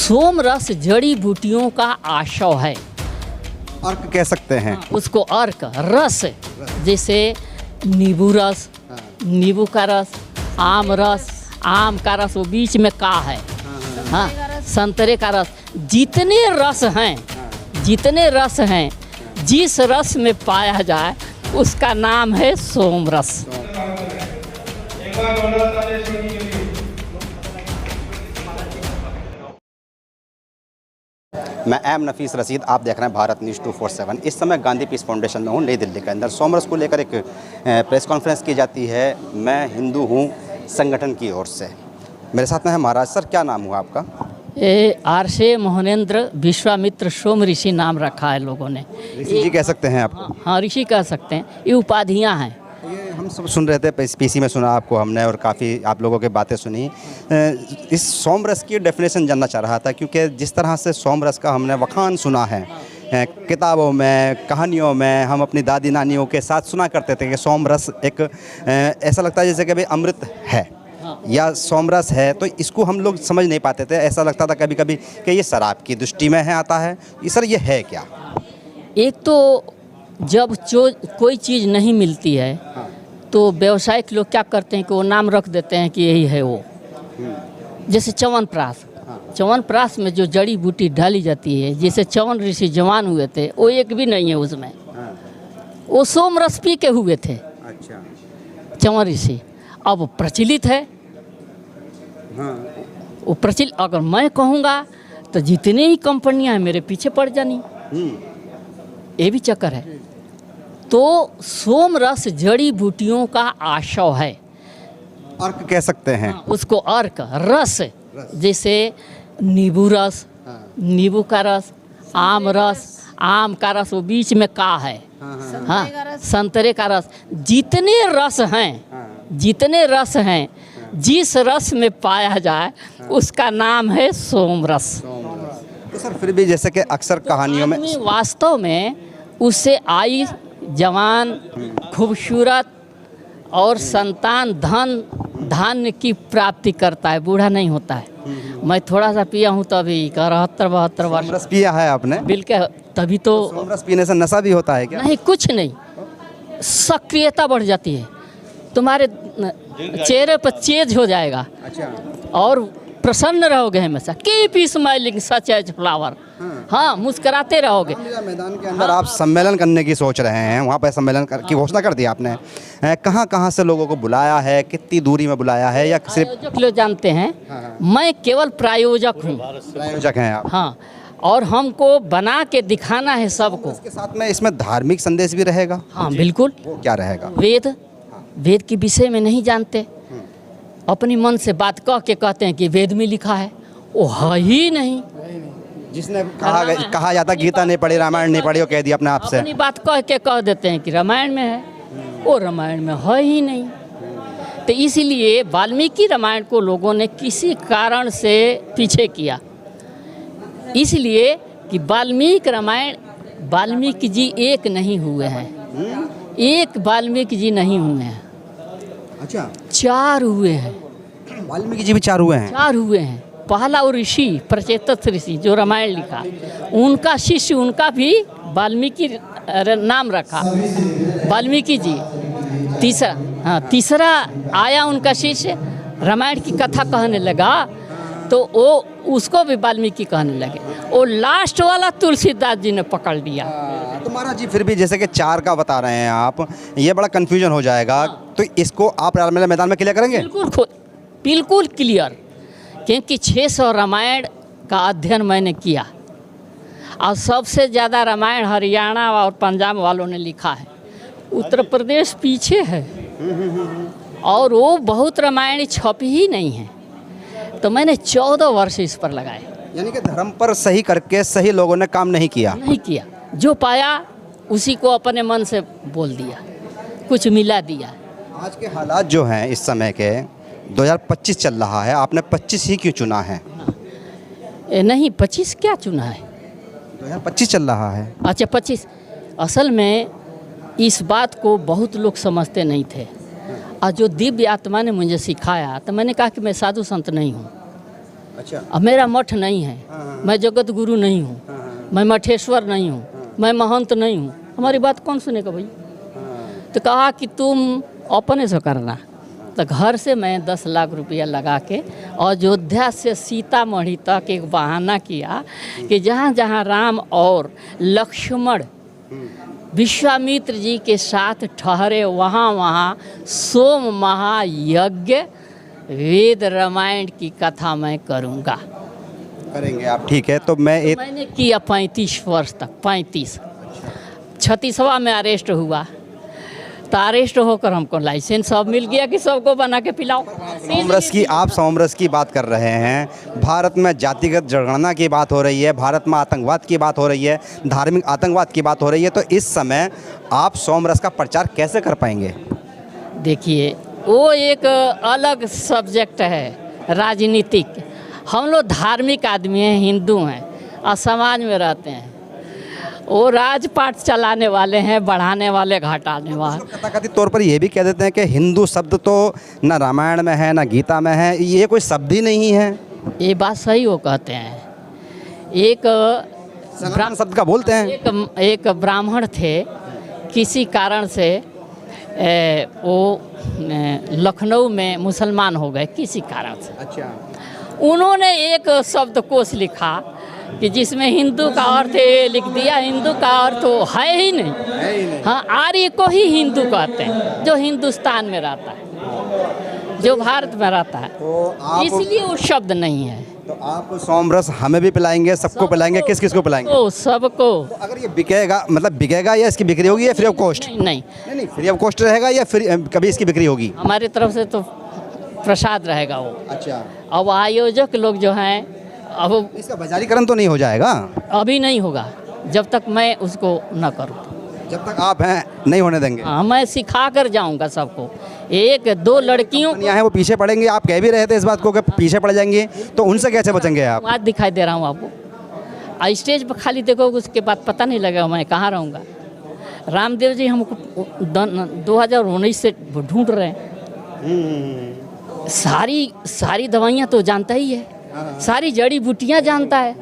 सोम रस जड़ी बूटियों का आशव है। अर्क कह सकते हैं। उसको अर्क रस, जैसे नींबू रस, नींबू का रस, आम का रस वो बीच में का है, हाँ, संतरे का रस, जितने रस हैं जिस रस में पाया जाए उसका नाम है सोम रस। मैं एम नफीस रशीद, आप देख रहे हैं भारत न्यूज़ 247। इस समय गांधी पीस फाउंडेशन में हूँ, नई दिल्ली के अंदर। सोम रस को लेकर एक प्रेस कॉन्फ्रेंस की जाती है। मैं हिंदू हूँ संगठन की ओर से। मेरे साथ में है महाराज। सर, क्या नाम हुआ आपका? आरसे मोहनेंद्र विश्वामित्र सोम ऋषि नाम रखा है लोगों ने। ऋषि जी कह सकते हैं आपको? हाँ, ऋषि कह सकते हैं। ये उपाधियाँ हैं। ये हम सब सुन रहे थे, पीसी में सुना आपको हमने, और काफ़ी आप लोगों की बातें सुनी। इस सोम रस की डेफिनेशन जानना चाह रहा था, क्योंकि जिस तरह से सोम रस का हमने वखान सुना है किताबों में, कहानियों में, हम अपनी दादी नानियों के साथ सुना करते थे कि सोम रस एक ऐसा लगता है जैसे कि भाई अमृत है या सोम रस है, तो इसको हम लोग समझ नहीं पाते थे। ऐसा लगता था कभी कभी कि ये शराब की दृष्टि में है आता है। ये सर, ये है क्या? एक तो जब कोई चीज़ नहीं मिलती है तो व्यावसायिक लोग क्या करते हैं कि वो नाम रख देते हैं कि यही है वो। जैसे च्यवनप्राश में जो जड़ी बूटी डाली जाती है, जैसे च्यवन ऋषि जवान हुए थे, वो एक भी नहीं है उसमें। वो सोम रस पी के हुए थे। अच्छा। च्यवन ऋषि अब प्रचलित है। वो प्रचलित, अगर मैं कहूँगा तो जितने ही कंपनियां हैं मेरे पीछे पड़ जानी। ये भी चक्कर है। तो सोम रस जड़ी बूटियों का आशव है। अर्क कह सकते हैं। उसको अर्क रस, जैसे नींबू रस, नींबू का रस, आम का रस वो बीच में का है, हाँ, संतरे का रस, जितने रस हैं जिस रस में पाया जाए उसका नाम है सोम रस। तो सर, फिर भी जैसे कि अक्सर कहानियों में वास्तव में उससे आई जवान, खूबसूरत और संतान, धान्य की प्राप्ति करता है, बूढ़ा नहीं होता है। मैं थोड़ा सा पिया हूँ तो अभी 72 वर्ष। रस पिया है आपने? बिल्कुल। तभी तो सोम रस पीने से नशा भी होता है क्या? नहीं, कुछ नहीं, सक्रियता बढ़ जाती है, तुम्हारे चेहरे पर चेंज हो जाएगा। अच्छा। और प्रसन्न रहोगे हमेशा। Keep smiling such as flower. हाँ, मुस्कुराते रहोगे। मैदान के अंदर आप सम्मेलन करने की सोच रहे हैं, वहाँ पर सम्मेलन की घोषणा कर दी आपने। कहाँ से लोगों को बुलाया है, कितनी दूरी में बुलाया है, या सिर्फ प्रायोजक लोग जानते हैं? मैं केवल प्रायोजक हूँ। प्रायोजक हैं आप? हाँ, और हमको बना के दिखाना है सबको। इसके साथ में इसमें धार्मिक संदेश भी रहेगा? हाँ, बिल्कुल। वो क्या रहेगा? वेद के विषय में नहीं जानते, अपनी मन से बात कह के कहते हैं कि वेद में लिखा है, वो है ही नहीं। जिसने कहा जाता गीता नहीं पढ़ी, रामायण नहीं पढ़ी, वो कह दिया अपने आप से। अपनी बात कह के कह देते हैं कि रामायण में है, वो रामायण में है ही नहीं। तो इसीलिए वाल्मीकि रामायण को लोगों ने किसी कारण से पीछे किया, इसलिए कि वाल्मीकि जी एक नहीं हुए हैं। एक वाल्मीकि जी नहीं हुए हैं। अच्छा। 4 हुए हैं। वाल्मीकि जी भी 4 हुए हैं? 4 हुए हैं। पहला वो ऋषि प्रचेतस ऋषि जो रामायण लिखा, उनका शिष्य, उनका भी वाल्मीकि नाम रखा, वाल्मीकि जी। तीसरा आया उनका शिष्य, रामायण की कथा कहने लगा तो वो उसको भी वाल्मीकि कहने लगे। वो लास्ट वाला तुलसीदास जी ने पकड़ लिया। तो महाराज जी, फिर भी जैसे कि 4 का बता रहे हैं आप, ये बड़ा कन्फ्यूजन हो जाएगा। तो इसको आप मैदान में क्लियर करेंगे? बिल्कुल क्लियर, क्योंकि 600 रामायण का अध्ययन मैंने किया, और सबसे ज़्यादा रामायण हरियाणा और पंजाब वालों ने लिखा है। उत्तर प्रदेश पीछे है, और वो बहुत रामायण छपी ही नहीं है। तो मैंने 14 वर्ष इस पर लगाए। यानी कि धर्म पर सही करके सही लोगों ने काम नहीं किया। जो पाया उसी को अपने मन से बोल दिया, कुछ मिला दिया। आज के हालात जो हैं इस समय के, 2025 चल रहा है, आपने 25 ही क्यों चुना है? नहीं, 25 क्या चुना है? 2025 चल रहा है। अच्छा, 25। असल में इस बात को बहुत लोग समझते नहीं थे, और जो दिव्य आत्मा ने मुझे सिखाया, तो मैंने कहा कि मैं साधु संत नहीं हूँ। अच्छा। अब मेरा मठ नहीं है। मैं जगत गुरु नहीं हूँ, मैं मठेश्वर नहीं हूँ, मैं महंत नहीं हूँ। हमारी बात कौन सुनेगा भाई? तो कहा कि तुम अपने से करना। तो घर से मैं 10 लाख रुपया लगा के अयोध्या से सीतामढ़ी तक एक बहाना किया कि जहाँ जहाँ राम और लक्ष्मण विश्वामित्र जी के साथ ठहरे वहाँ वहाँ सोम महायज्ञ वेद रामायण की कथा मैं करूँगा। करेंगे आप, ठीक है। तो मैं एक मैंने किया 35 वर्ष तक, 35। 36वां में अरेस्ट हुआ। तो अरेस्ट होकर हमको लाइसेंस सब मिल गया कि सबको बना के पिलाओ। सोमरस की बात कर रहे हैं। भारत में जातिगत जनगणना की बात हो रही है, भारत में आतंकवाद की बात हो रही है, धार्मिक आतंकवाद की बात हो रही है। तो इस समय आप सोमरस का प्रचार कैसे कर पाएंगे? देखिए, वो एक अलग सब्जेक्ट है राजनीतिक। हम लोग धार्मिक आदमी हैं, हिंदू हैं और समाज में रहते हैं। वो राजपाट चलाने वाले हैं, बढ़ाने वाले, घटाने वाले। कथाकथित तौर पर ये भी कह देते हैं कि हिंदू शब्द तो न रामायण में है, न गीता में है, ये कोई शब्द ही नहीं है। ये बात सही वो कहते हैं। एक सनातन शब्द का बोलते हैं। एक ब्राह्मण थे, किसी कारण से वो लखनऊ में मुसलमान हो गए किसी कारण से। अच्छा। उन्होंने एक शब्दकोश लिखा कि जिसमें हिंदू का अर्थ ये लिख दिया, हिंदू का अर्थ तो है ही नहीं। हाँ, आर्य को ही हिंदू कहते हैं, जो हिंदुस्तान में रहता है, जो भारत में रहता है। तो इसलिए वो शब्द नहीं है। तो आप सोमरस हमें भी पिलाएंगे, सबको पिलाएंगे, किस किस को पिलाएंगे? तो सबको। तो अगर ये बिकेगा, मतलब बिकेगा या इसकी बिक्री होगी या फ्री ऑफ कॉस्ट? नहीं, नहीं, फ्री ऑफ कॉस्ट रहेगा या कभी इसकी बिक्री होगी? हमारी तरफ से तो प्रसाद रहेगा वो। अच्छा। अब आयोजक लोग जो हैं, अब इसका बाजारीकरण तो नहीं हो जाएगा? अभी नहीं होगा जब तक मैं उसको न करूँ। जब तक आप हैं नहीं होने देंगे? हाँ, मैं सिखा कर जाऊँगा सबको। 1-2 लड़कियों यहाँ है वो पीछे पड़ेंगे, आप कह भी रहे थे इस बात को कि पीछे पड़ जाएंगे, तो उनसे कैसे बचेंगे आप? आज दिखाई दे रहा हूँ आपको। स्टेज पर खाली देखोगे, उसके बाद पता नहीं लगेगा मैं कहाँ रहूँगा। रामदेव जी हमको 2019 से ढूंढ रहे हैं। सारी दवाइयाँ तो जानता ही है, सारी जड़ी बूटियाँ जानता है,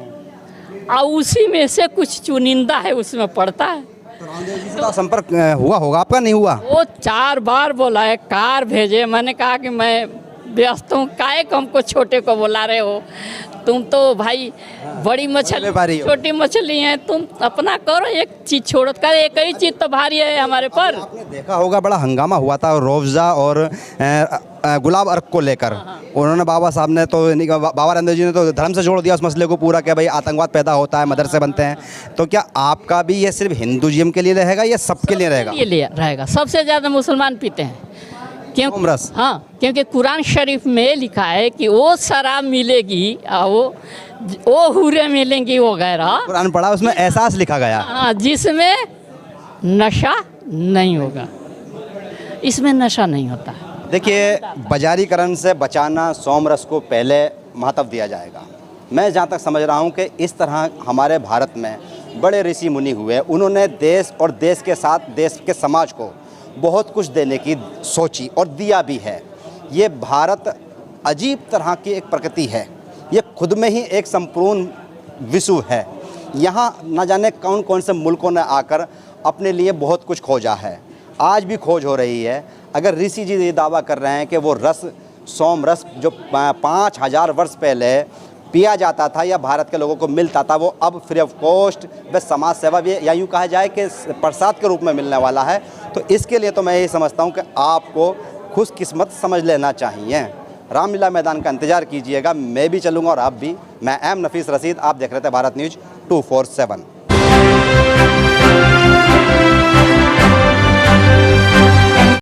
और उसी में से कुछ चुनिंदा है उसमें पड़ता है। तो रामदेव जी से संपर्क हुआ होगा आपका? नहीं हुआ? वो 4 बार बोला है, कार भेजे। मैंने कहा कि मैं व्यस्त हूँ, काहे को हमको छोटे को बुला रहे हो? तुम तो भाई बड़ी मछली, छोटी मछली हैं, तुम अपना करो, एक चीज़ छोड़ कर। एक ही चीज़ तो भारी है हमारे पर। आपने देखा होगा बड़ा हंगामा हुआ था रोफ़ज़ा और गुलाब अर्क को लेकर। उन्होंने बाबा साहब ने तो बाबा रामदेव जी ने तो धर्म से जोड़ दिया उस मसले को पूरा, कि भाई आतंकवाद पैदा होता है, मदरसे बनते हैं। तो क्या आपका भी ये सिर्फ हिंदुज़म के लिए रहेगा या सबके लिए रहेगा? ये लिए रहेगा। सबसे ज़्यादा मुसलमान पीते हैं, क्यों? सोमरस। हाँ, क्योंकि कुरान शरीफ में लिखा है कि वो शराब मिलेगी, वो हुरे मिलेंगी वगैरह। कुरान पढ़ा, उसमें एहसास लिखा गया। हाँ, जिसमें नशा नहीं होगा, इसमें नशा नहीं होता। देखिए, बाजारीकरण से बचाना सोमरस को पहले महत्व दिया जाएगा। मैं जहाँ तक समझ रहा हूँ कि इस तरह हमारे भारत में बड़े ऋषि मुनि हुए, उन्होंने देश और देश के साथ देश के समाज को बहुत कुछ देने की सोची और दिया भी है। ये भारत अजीब तरह की एक प्रकृति है, ये खुद में ही एक संपूर्ण विश्व है। यहाँ न जाने कौन कौन से मुल्कों ने आकर अपने लिए बहुत कुछ खोजा है, आज भी खोज हो रही है। अगर ऋषि जी ये दावा कर रहे हैं कि वो रस, सोमरस जो 5000 वर्ष पहले पिया जाता था या भारत के लोगों को मिलता था, वो अब फ्री ऑफ कॉस्ट व समाज सेवा भी, या यूँ कहा जाए कि प्रसाद के रूप में मिलने वाला है। तो इसके लिए तो मैं यही समझता हूँ कि आपको खुशकिस्मत समझ लेना चाहिए। रामलीला मैदान का इंतज़ार कीजिएगा, मैं भी चलूँगा और आप भी। मैं एम नफीस रशीद, आप देख रहे थे भारत न्यूज़ 247।